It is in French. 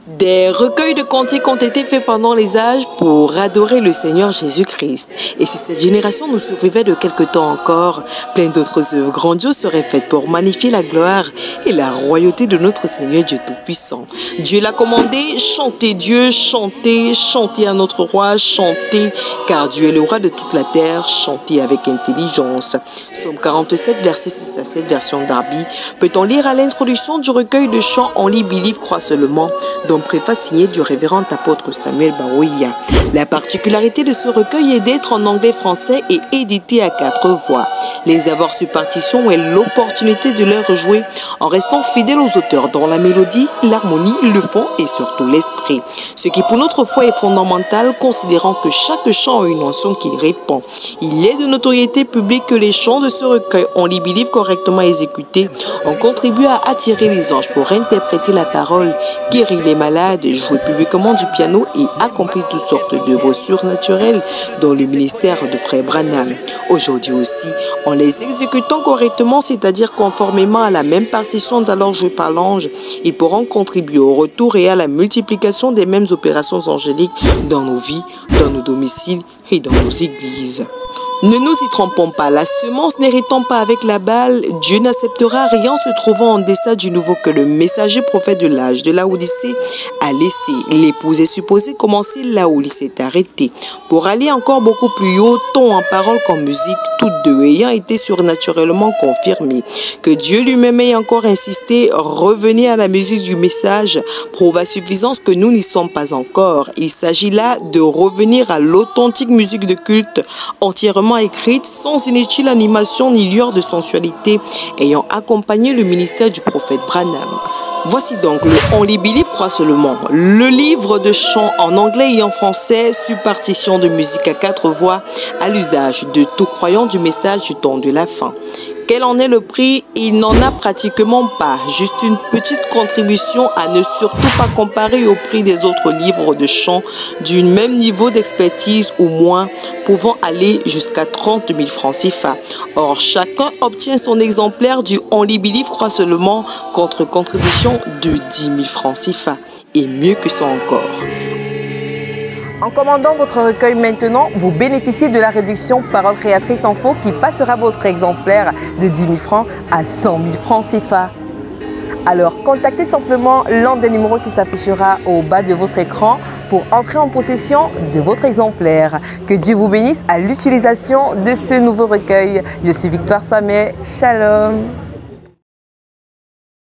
Des recueils de cantiques ont été faits pendant les âges pour adorer le Seigneur Jésus-Christ. Et si cette génération nous survivait de quelque temps encore, plein d'autres œuvres grandioses seraient faites pour magnifier la gloire et la royauté de notre Seigneur Dieu Tout-Puissant. Dieu l'a commandé, chantez Dieu, chantez, chantez à notre roi, chantez, car Dieu est le roi de toute la terre, chantez avec intelligence. Psaume 47, verset 6 à 7, version Darby. Peut-on lire à l'introduction du recueil de chants On lit, Believe, croit seulement, dont préface signé du révérend apôtre Samuel Baouia. La particularité de ce recueil est d'être en anglais-français et édité à 4 voix. Les avoir sur partition est l'opportunité de les rejouer en restant fidèle aux auteurs dans la mélodie, l'harmonie, le fond et surtout l'esprit. Ce qui pour notre foi est fondamental, considérant que chaque chant a une notion qu'il répond. Il est de notoriété publique que les chants de ce recueil, On lit, Believe, correctement exécutés, ont contribué à attirer les anges pour interpréter la parole, guérir les malades, jouer publiquement du piano et accomplir toutes sortes d'œuvres surnaturelles dans le ministère de Frère Branham. Aujourd'hui aussi, en les exécutant correctement, c'est-à-dire conformément à la même partition d'alors jouée par l'ange, ils pourront contribuer au retour et à la multiplication des mêmes opérations angéliques dans nos vies, dans nos domiciles et dans nos églises. Ne nous y trompons pas, la semence n'héritant pas avec la balle, Dieu n'acceptera rien se trouvant en deçà du nouveau que le messager prophète de l'âge de la Odyssée a laissé. L'épouse est supposée commencer là où il s'est arrêté. Pour aller encore beaucoup plus haut, tant en parole qu'en musique, toutes deux ayant été surnaturellement confirmées. Que Dieu lui-même ait encore insisté, revenez à la musique du message, prouve à suffisance que nous n'y sommes pas encore. Il s'agit là de revenir à l'authentique musique de culte, entièrement écrite, sans inutile animation ni lueur de sensualité, ayant accompagné le ministère du prophète Branham. Voici donc le On lit, Believe, croit seulement, le livre de chants en anglais et en français sur partition de musique à 4 voix à l'usage de tout croyant du message du temps de la fin. Quel en est le prix? Il n'en a pratiquement pas, juste une petite contribution à ne surtout pas comparer au prix des autres livres de chants du même niveau d'expertise ou moins, pouvant aller jusqu'à 30 000 francs CFA. Or, chacun obtient son exemplaire du On lit, Believe, croit seulement contre contribution de 10 000 francs CFA. Et mieux que ça encore. En commandant votre recueil maintenant, vous bénéficiez de la réduction Parole Créatrice en faux qui passera votre exemplaire de 10 000 francs à 100 000 francs CFA. Alors, contactez simplement l'un des numéros qui s'affichera au bas de votre écran pour entrer en possession de votre exemplaire. Que Dieu vous bénisse à l'utilisation de ce nouveau recueil. Je suis Victoire Samet. Shalom.